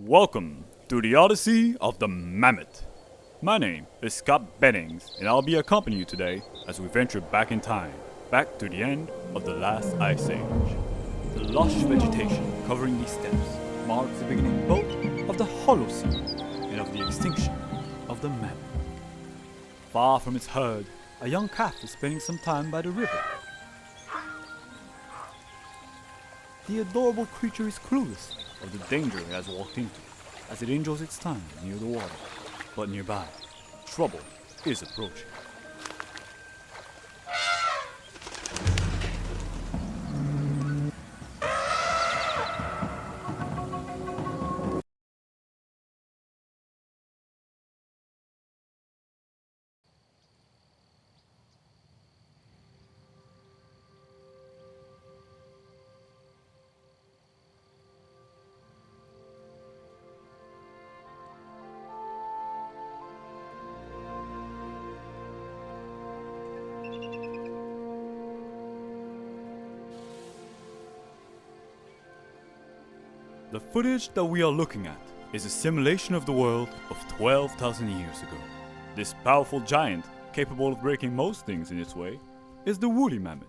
Welcome to the Odyssey of the Mammoth. My name is Scott Bennings, and I'll be accompanying you today as we venture back in time, back to the end of the last ice age. The lush vegetation covering these steppes marks the beginning both of the Holocene and of the extinction of the mammoth. Far from its herd, a young calf is spending some time by the river. The adorable creature is clueless of the danger it has walked into, as it enjoys its time near the water. But nearby, trouble is approaching. The footage that we are looking at is a simulation of the world of 12,000 years ago. This powerful giant, capable of breaking most things in its way, is the woolly mammoth.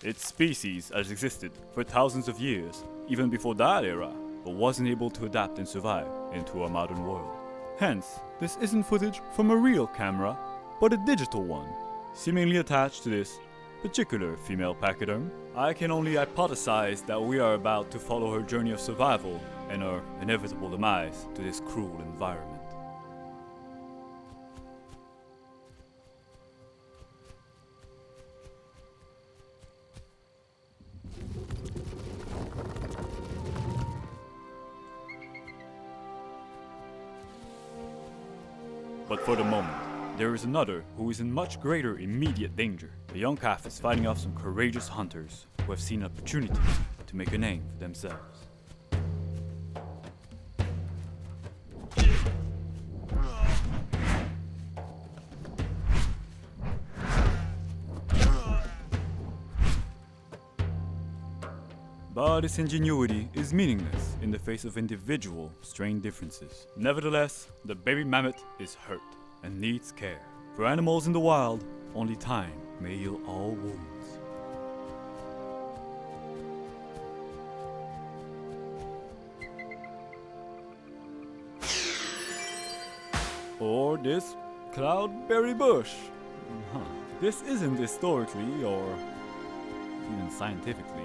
Its species has existed for thousands of years, even before that era, but wasn't able to adapt and survive into our modern world. Hence, this isn't footage from a real camera, but a digital one, seemingly attached to this particular female pachyderm. I can only hypothesize that we are about to follow her journey of survival and her inevitable demise to this cruel environment. But for the moment, there is another who is in much greater immediate danger. The young calf is fighting off some courageous hunters who have seen an opportunity to make a name for themselves. But its ingenuity is meaningless in the face of individual strain differences. Nevertheless, the baby mammoth is hurt and needs care. For animals in the wild, only time may heal all wounds. Or this cloudberry bush. This isn't historically or even scientifically.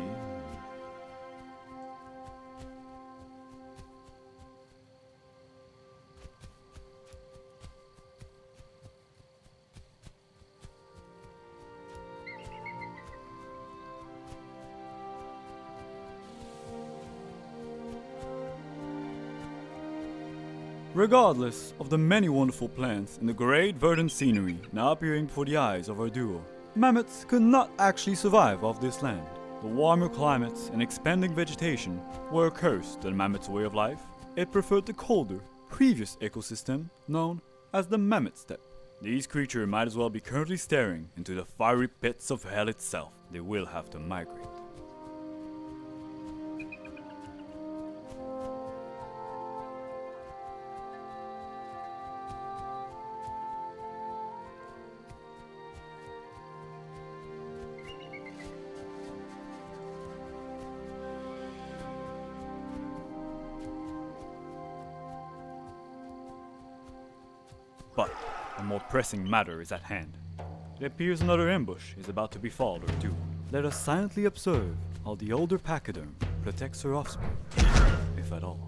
Regardless of the many wonderful plants and the great verdant scenery now appearing before the eyes of our duo, mammoths could not actually survive off this land. The warmer climates and expanding vegetation were a curse to the mammoth's way of life. It preferred the colder, previous ecosystem known as the mammoth steppe. These creatures might as well be currently staring into the fiery pits of hell itself. They will have to migrate. But a more pressing matter is at hand. It appears another ambush is about to befall our duo. Let us silently observe how the older pachyderm protects her offspring, if at all.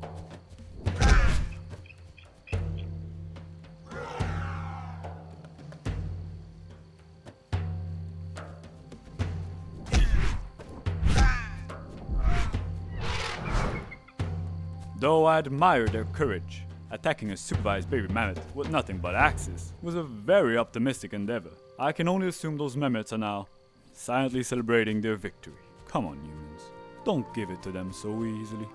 Though I admire their courage, attacking a supervised baby mammoth with nothing but axes was a very optimistic endeavor. I can only assume those mammoths are now silently celebrating their victory. Come on, humans. Don't give it to them so easily.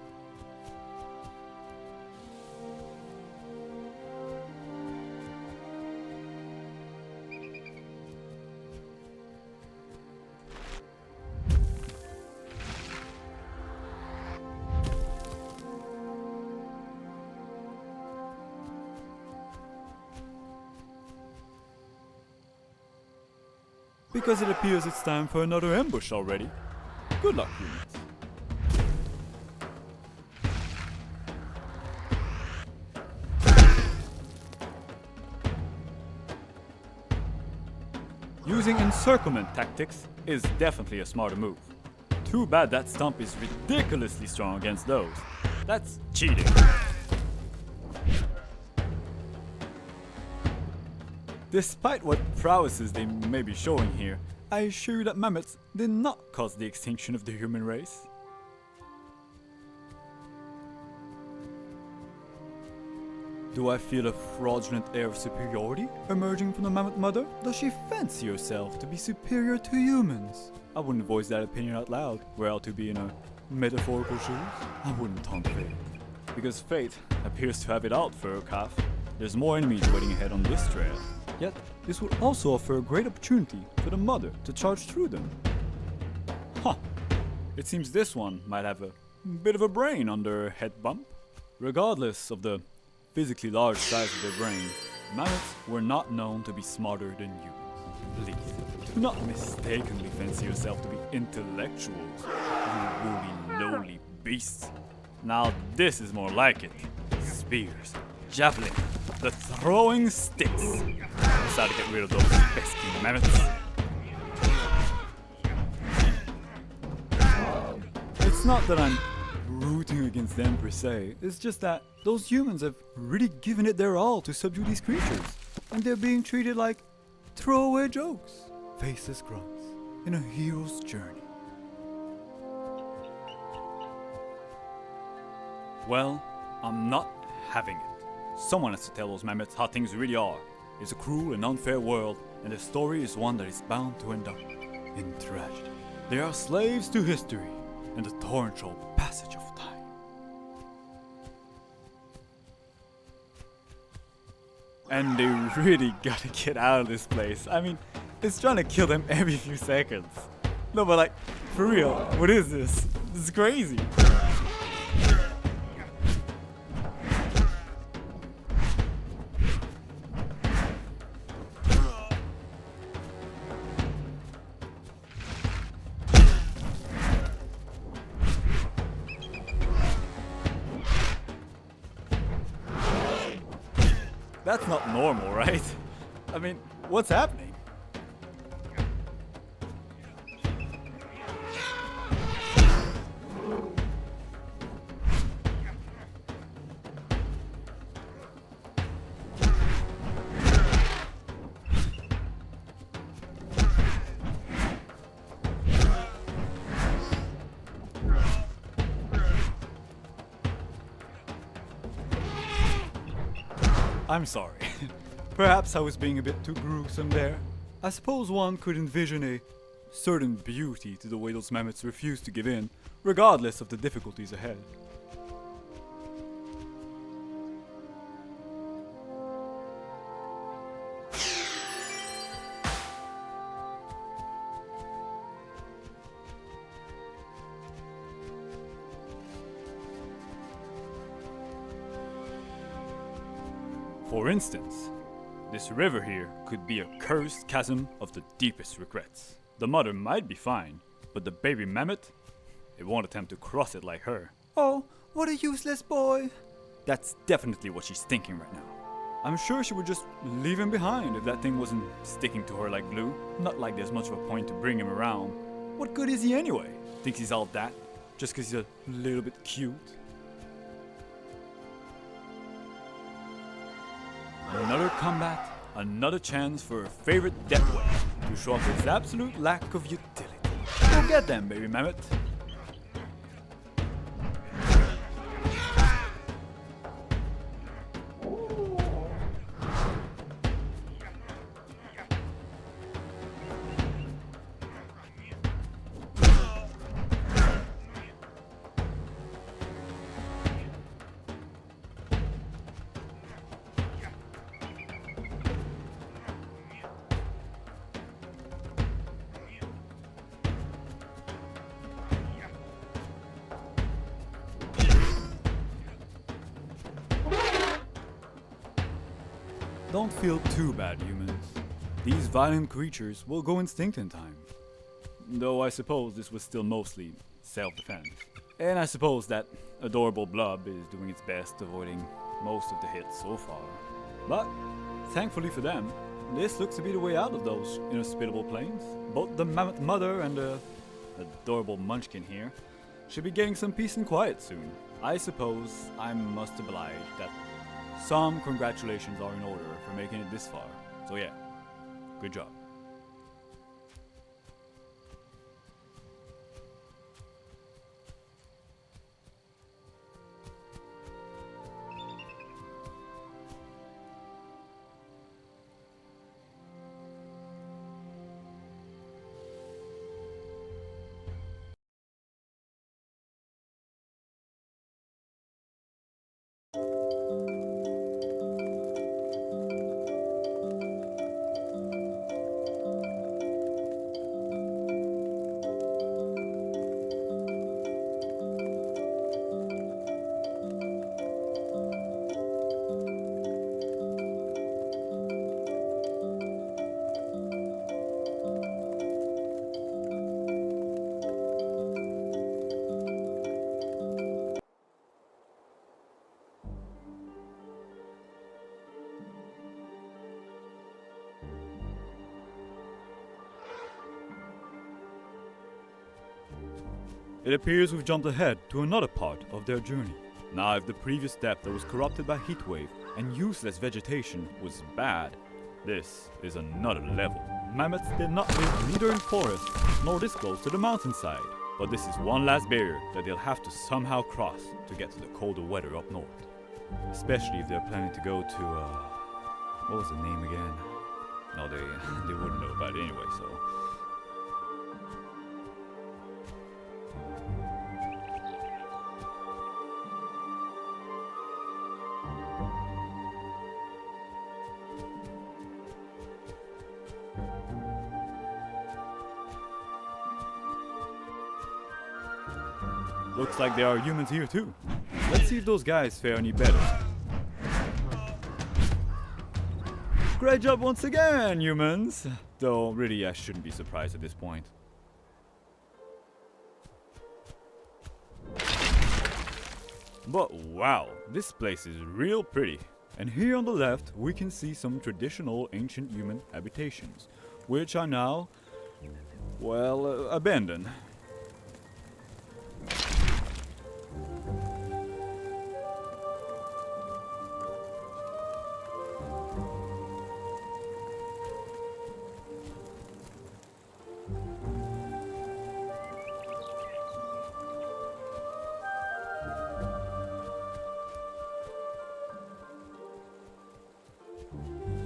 because it appears it's time for another ambush already. Good luck, humans. Using encirclement tactics is definitely a smarter move. Too bad that stump is ridiculously strong against those. That's cheating. Despite what prowesses they may be showing here, I assure you that mammoths did not cause the extinction of the human race. Do I feel a fraudulent air of superiority emerging from the mammoth mother? Does she fancy herself to be superior to humans? I wouldn't voice that opinion out loud, were I to be in a metaphorical shoes. I wouldn't taunt fate. Because fate appears to have it out for her calf. There's more enemies waiting ahead on this trail. Yet, this would also offer a great opportunity for the mother to charge through them. Huh. It seems this one might have a bit of a brain under her head bump. Regardless of the physically large size of their brain, mammoths were not known to be smarter than humans. Please, do not mistakenly fancy yourself to be intellectuals, you woolly, lowly beasts. Now this is more like it. Spears, javelin, the throwing sticks. Let's how to get rid of those pesky mammoths. It's not that I'm rooting against them per se, it's just that those humans have really given it their all to subdue these creatures, and they're being treated like throwaway jokes, faceless grunts in a hero's journey. Well, I'm not having it. Someone has to tell those mammoths how things really are. It's a cruel and unfair world, and the story is one that is bound to end up in tragedy. They are slaves to history and the torrential passage of time. And they really gotta get out of this place. I mean, it's trying to kill them every few seconds. No, but like, for real, what is this? This is crazy. That's not normal, right? I mean, what's happening? I'm sorry. Perhaps I was being a bit too gruesome there. I suppose one could envision a certain beauty to the way those mammoths refuse to give in, regardless of the difficulties ahead. For instance, this river here could be a cursed chasm of the deepest regrets. The mother might be fine, but the baby mammoth, it won't attempt to cross it like her. Oh, what a useless boy! That's definitely what she's thinking right now. I'm sure she would just leave him behind if that thing wasn't sticking to her like glue. Not like there's much of a point to bring him around. What good is he anyway? Thinks he's all that, just cause he's a little bit cute. Another combat, another chance for a favorite death way to show off his absolute lack of utility. Go get them, baby mammoth. Don't feel too bad, humans. These violent creatures will go extinct in time. Though I suppose this was still mostly self-defense. And I suppose that adorable blob is doing its best, avoiding most of the hits so far. But, thankfully for them, this looks to be the way out of those inhospitable plains. Both the mammoth mother and the adorable munchkin here should be getting some peace and quiet soon. I suppose I must oblige that some congratulations are in order for making it this far. So yeah, good job. It appears we've jumped ahead to another part of their journey. Now, if the previous depth that was corrupted by heatwave and useless vegetation was bad, this is another level. Mammoths did not live neither in forests nor this close to the mountainside, but this is one last barrier that they'll have to somehow cross to get to the colder weather up north. Especially if they're planning to go to, what was the name again? No, they wouldn't know about it anyway, so... Looks like there are humans here too. Let's see if those guys fare any better. Great job once again, humans! Though really I shouldn't be surprised at this point. But wow, this place is real pretty. And here on the left we can see some traditional ancient human habitations, which are now, well, abandoned.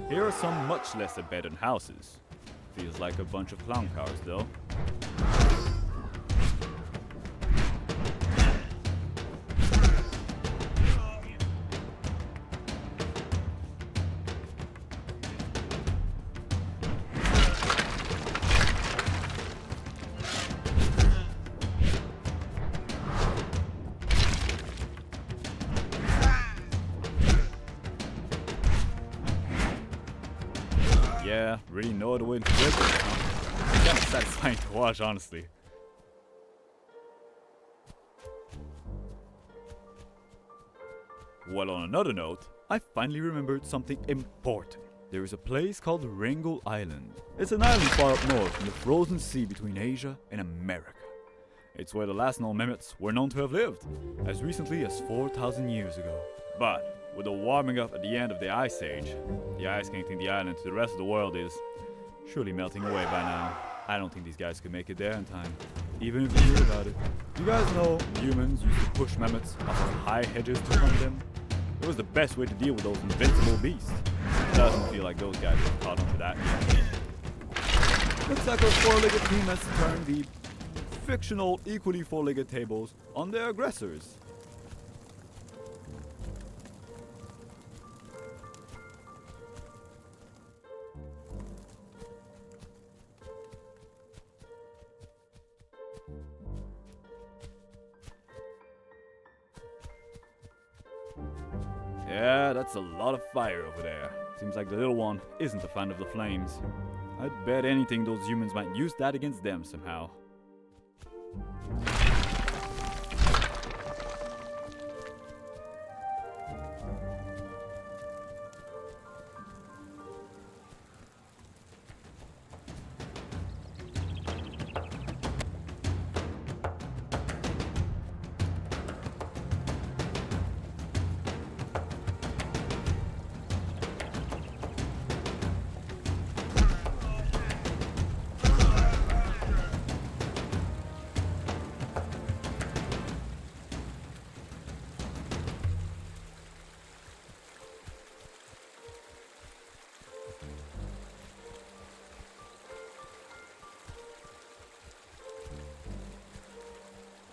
Here are some much less abandoned houses. Feels like a bunch of clown cars though. Yeah, really no other way to break it, huh? It's kind of satisfying to watch, honestly. Well, on another note, I finally remembered something important. There is a place called Ringo Island. It's an island far up north in the frozen sea between Asia and America. It's where the last known mammoths were known to have lived, as recently as 4,000 years ago. But with the warming up at the end of the Ice Age, the ice connecting the island to the rest of the world is surely melting away by now. I don't think these guys could make it there in time, even if you knew about it. You guys know humans used to push mammoths off of high hedges to hunt them? It was the best way to deal with those invincible beasts. Doesn't feel like those guys have caught on to that yet. Looks like our four-legged team has turned the fictional equally four-legged tables on their aggressors. Yeah, that's a lot of fire over there. Seems like the little one isn't a fan of the flames. I'd bet anything those humans might use that against them somehow.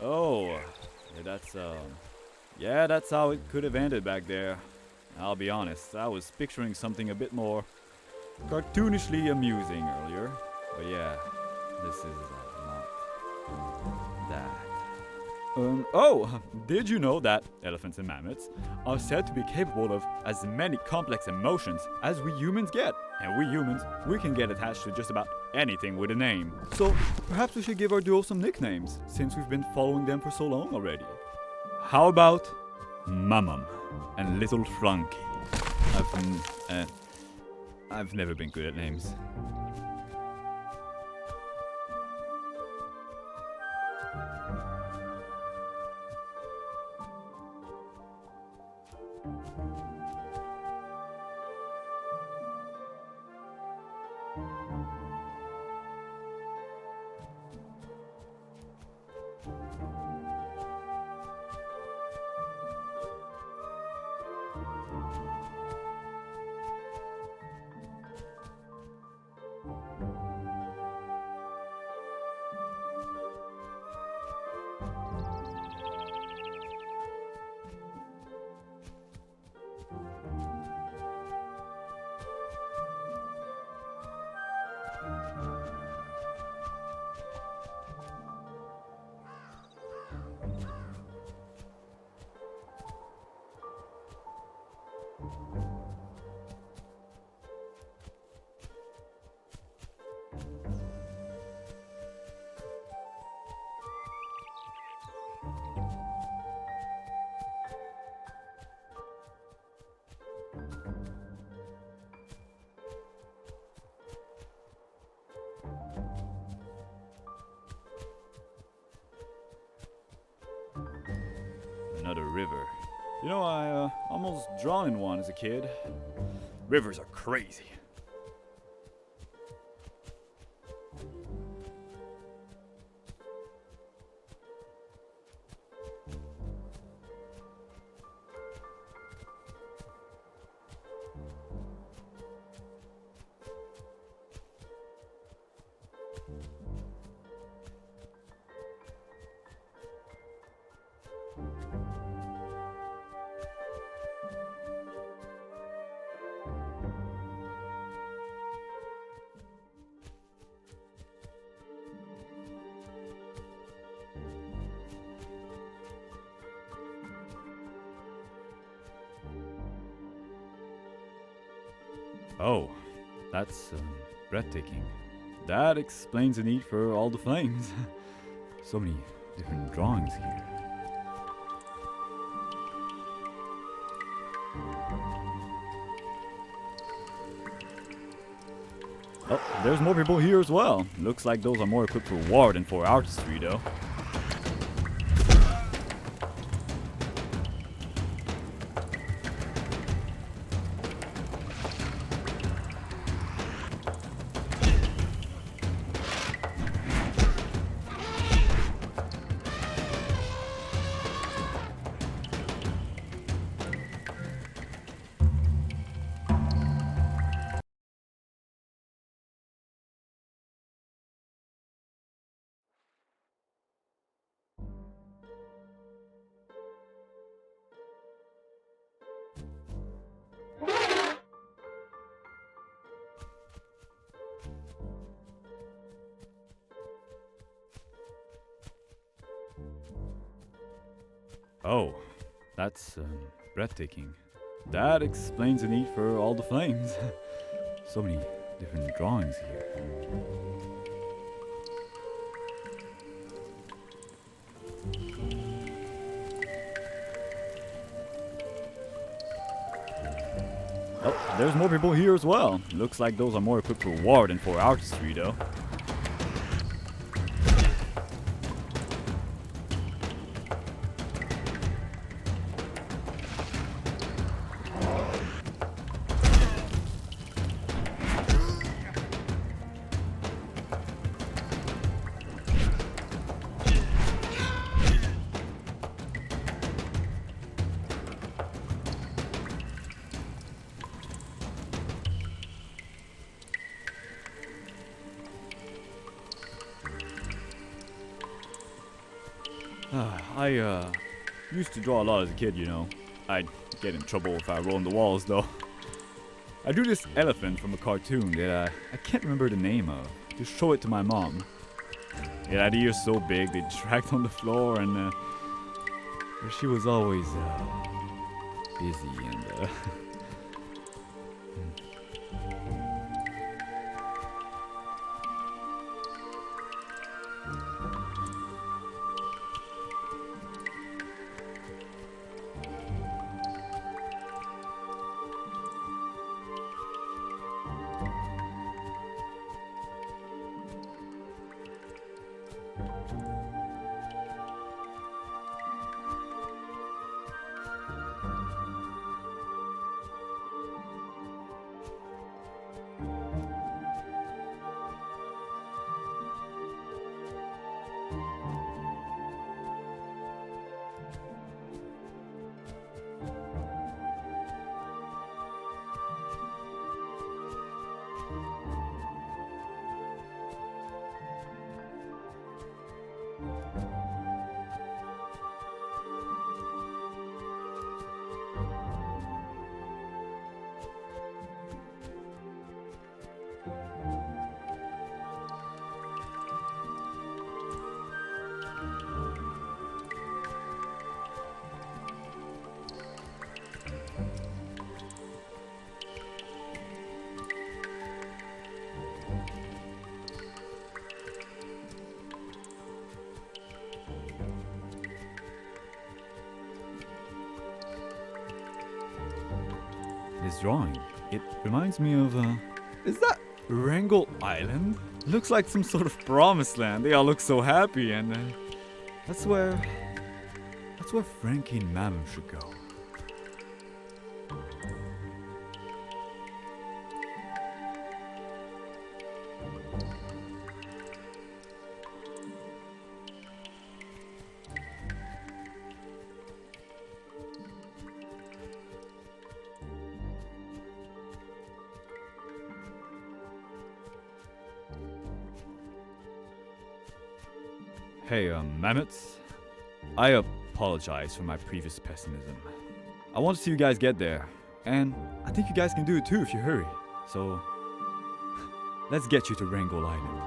Oh, that's how it could have ended back there. I'll be honest, I was picturing something a bit more cartoonishly amusing earlier. But yeah, this is not that. Oh, did you know that elephants and mammoths are said to be capable of as many complex emotions as we humans get? And we humans, we can get attached to just about anything with a name. So perhaps we should give our duo some nicknames, since we've been following them for so long already. How about Mammoth and Little Frankie? I've never been good at names. Another river. You know, I almost drowned in one as a kid. Rivers are crazy. Oh, that's breathtaking. That explains the need for all the flames. So many different drawings here. Oh, there's more people here as well. Looks like those are more equipped for war than for artistry, though. Oh, that's breathtaking. That explains the need for all the flames. So many different drawings here. Oh, there's more people here as well. Looks like those are more equipped for war than for artistry, though. I used to draw a lot as a kid, you know. I'd get in trouble if I roll on the walls, though. I drew this elephant from a cartoon that I can't remember the name of, to show it to my mom. It had ears so big they dragged on the floor, and she was always busy and this drawing, it reminds me of, is that Wrangel Island? Looks like some sort of promised land. They all look so happy, and that's where Frankie and Mammoth should go. Hey, Mammoths. I apologize for my previous pessimism. I want to see you guys get there, and I think you guys can do it too if you hurry. So, let's get you to Wrangel Island.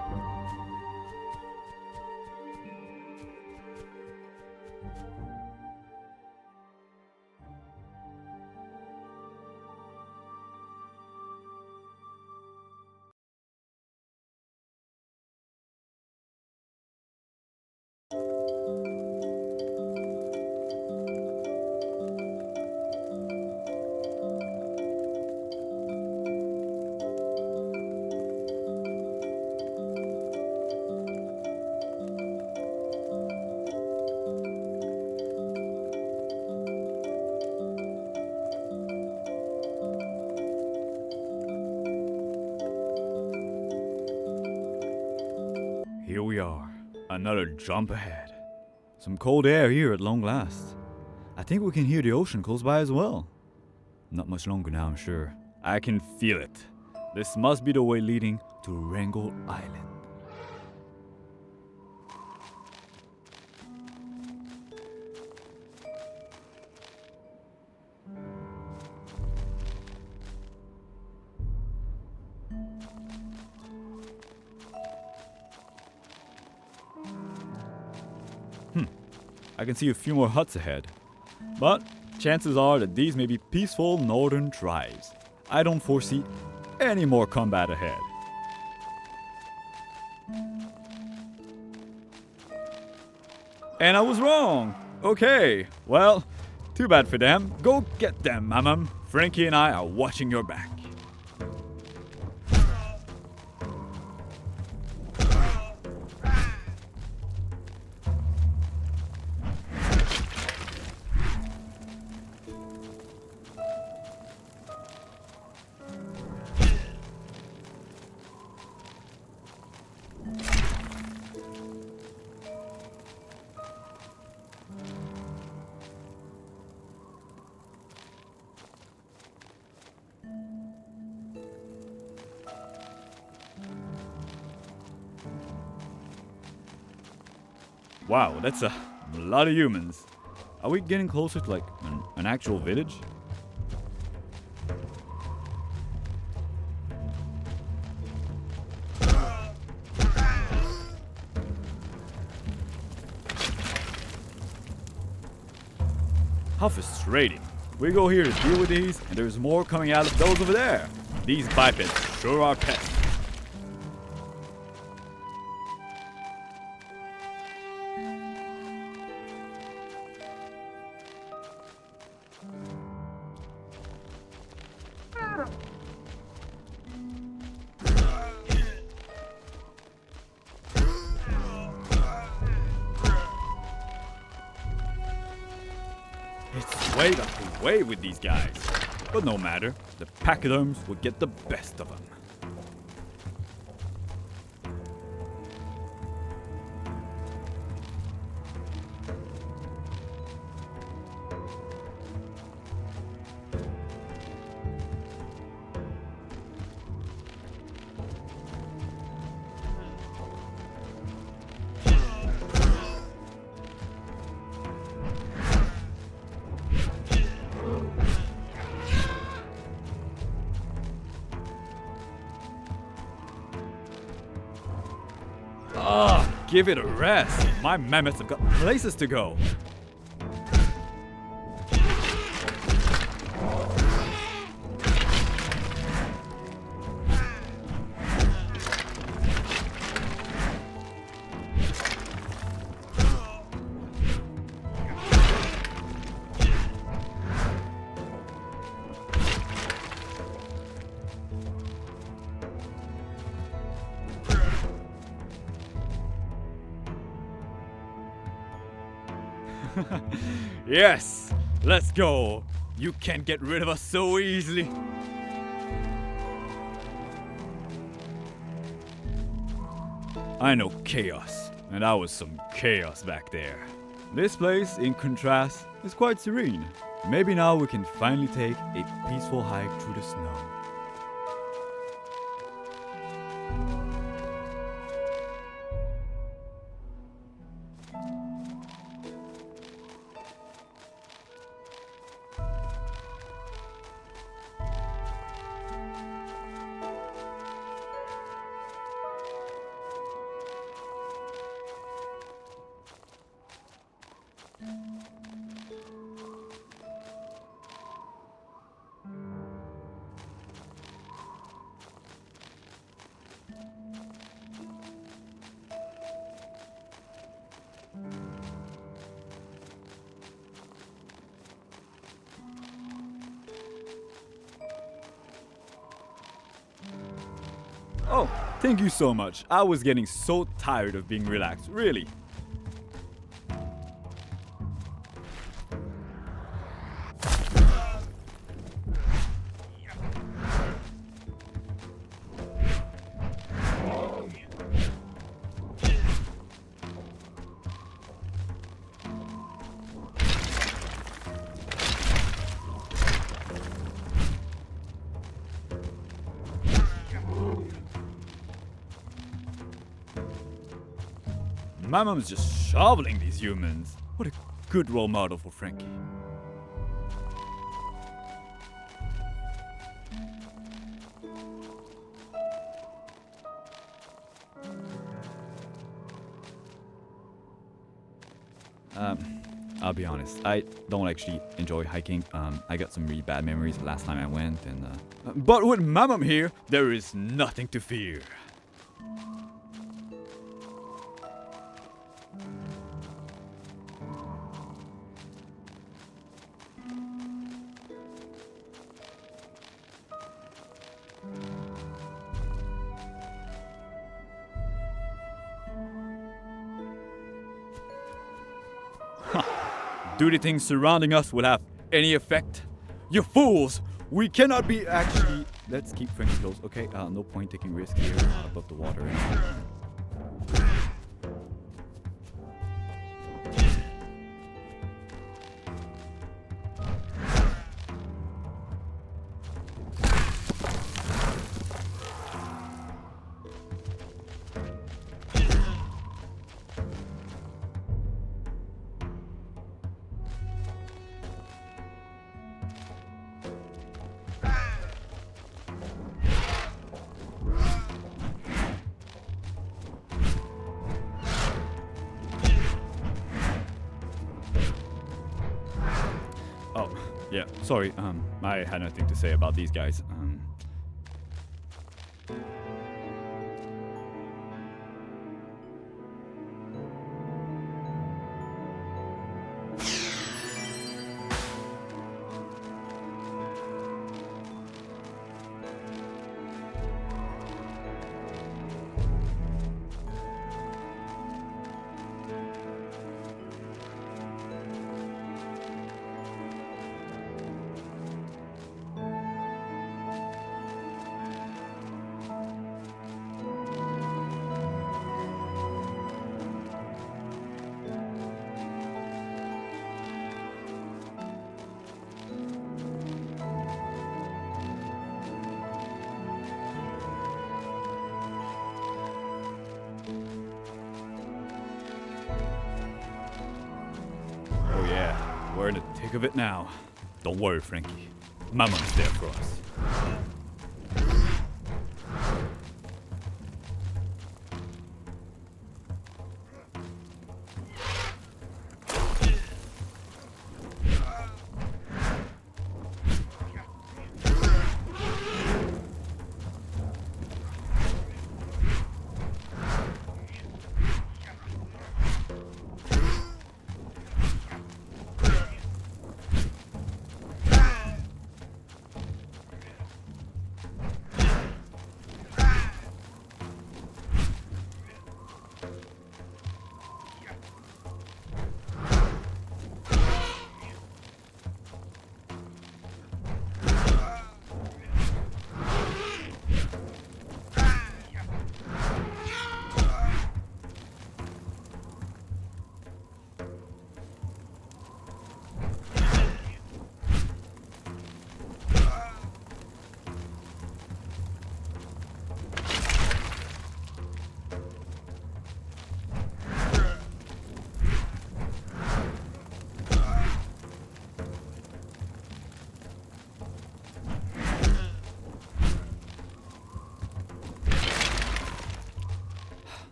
Here we are, another jump ahead. Some cold air here at long last. I think we can hear the ocean close by as well. Not much longer now, I'm sure. I can feel it. This must be the way leading to Wrangel Island. I can see a few more huts ahead, but chances are that these may be peaceful northern tribes. I don't foresee any more combat ahead. And I was wrong! Okay, well, too bad for them. Go get them, Mammoth. Frankie and I are watching your back. Wow, that's a lot of humans. Are we getting closer to like an actual village? How frustrating. We go here to deal with these, and there's more coming out of those over there. These bipeds sure are pests. It's way up the way with these guys. But no matter, the pachyderms will get the best of them. Give it a rest. My mammoths have got places to go. Yes, let's go. You can't get rid of us so easily. I know chaos, and I was some chaos back there. This place, in contrast, is quite serene. Maybe now we can finally take a peaceful hike through the snow. Oh, thank you so much. I was getting so tired of being relaxed, really. My mom's just shoveling these humans. What a good role model for Frankie. I'll be honest. I don't actually enjoy hiking. I got some really bad memories last time I went, and but with Mammoth here, there is nothing to fear. Do the things surrounding us will have any effect? You fools! We cannot be actually... Let's keep Frankie close. Okay, no point taking risks here. Not above the water. Oh, yeah, sorry, I had nothing to say about these guys. Oh yeah, we're in the thick of it now. Don't worry, Frankie. Mammoth's there for us.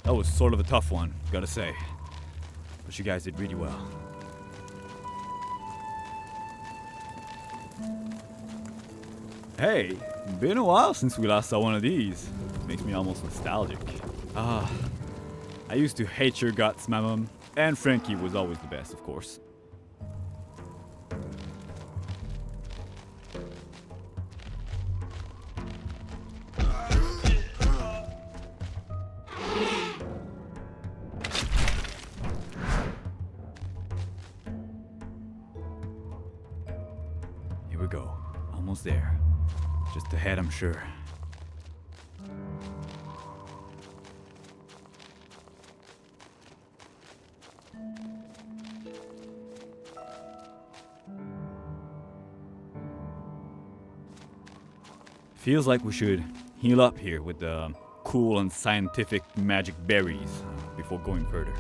That was sort of a tough one, gotta say. But you guys did really well. Hey, been a while since we last saw one of these. Makes me almost nostalgic. I used to hate your guts, Mammoth. And Frankie was always the best, of course. Here we go. Almost there. Just ahead, I'm sure. Feels like we should heal up here with the cool and scientific magic berries before going further.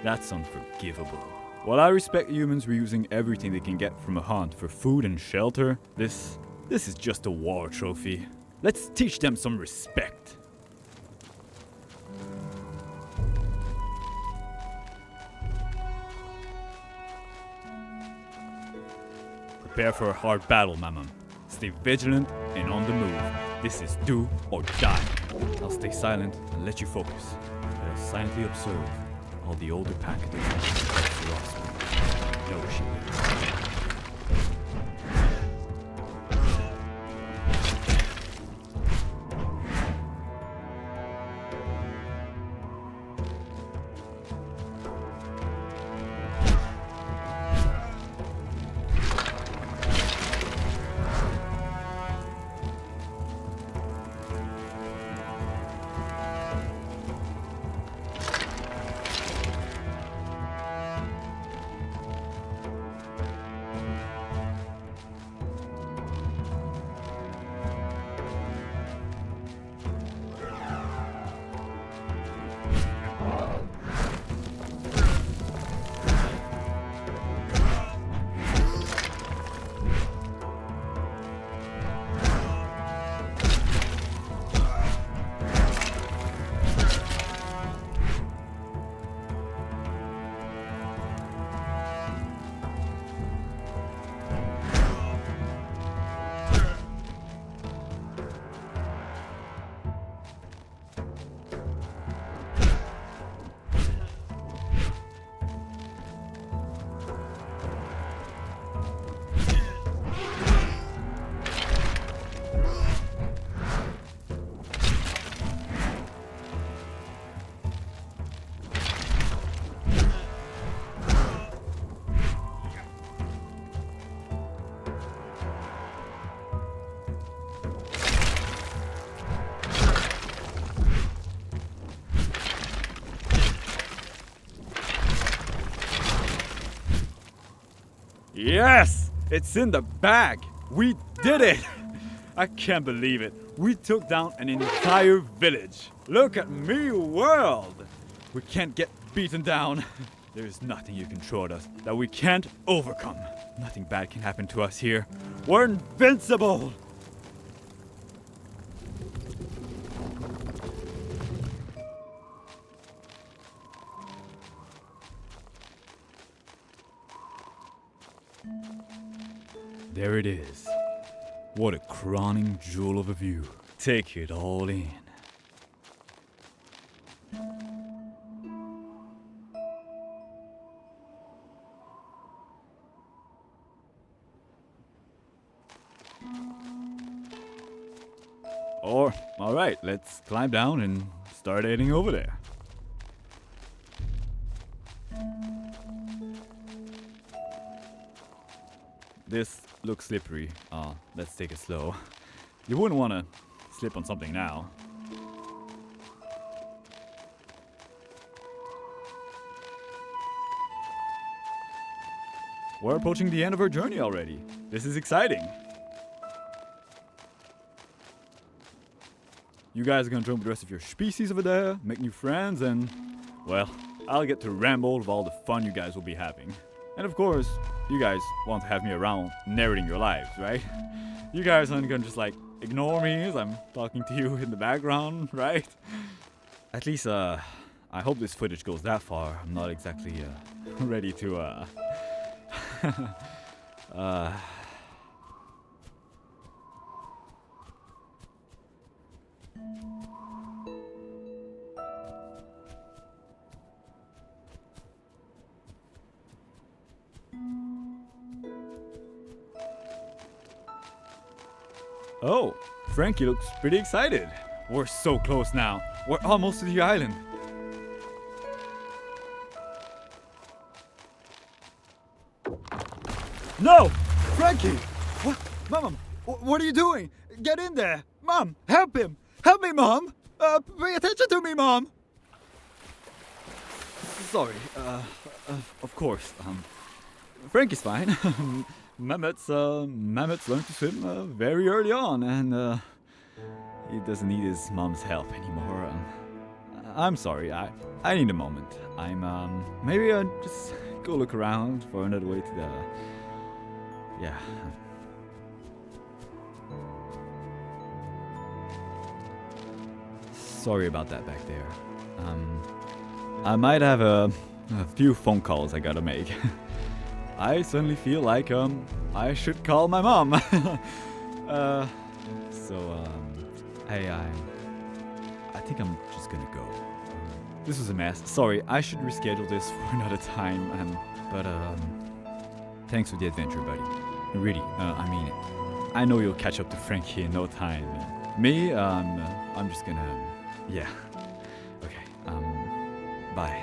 That's unforgivable. While I respect humans reusing everything they can get from a hunt for food and shelter, this is just a war trophy. Let's teach them some respect. Prepare for a hard battle, Mammoth. Stay vigilant and on the move. This is do or die. I'll stay silent and let you focus. I'll silently observe all the older packages. No shit. Yes! It's in the bag! We did it! I can't believe it. We took down an entire village. Look at me, world! We can't get beaten down. There is nothing you can throw at us that we can't overcome. Nothing bad can happen to us here. We're invincible! There it is. What a crowning jewel of a view. Take it all in. Alright, let's climb down and start heading over there. This looks slippery. Let's take it slow. You wouldn't want to slip on something now. We're approaching the end of our journey already. This is exciting. You guys are gonna join with the rest of your species over there, make new friends, and, well, I'll get to ramble of all the fun you guys will be having. And of course, you guys want to have me around narrating your lives, right? You guys aren't gonna just like ignore me as I'm talking to you in the background, right? At least, I hope this footage goes that far. I'm not exactly, ready to, Oh, Frankie looks pretty excited. We're so close now. We're almost to the island. No! Frankie! What? Mom, what are you doing? Get in there! Mom, help him! Help me, Mom! Pay attention to me, Mom! Sorry, of course, Frankie's fine. Mammoths learned to swim very early on, and he doesn't need his mom's help anymore. I'm sorry. I need a moment. Maybe I'll just go look around for another way to the. Yeah. Sorry about that back there. I might have a few phone calls I gotta make. I suddenly feel like I should call my mom. Hey, I think I'm just gonna go. This was a mess. Sorry, I should reschedule this for another time. But thanks for the adventure, buddy. Really, I mean it. I know you'll catch up to Frankie in no time. Me, I'm just gonna, yeah. Okay. Bye.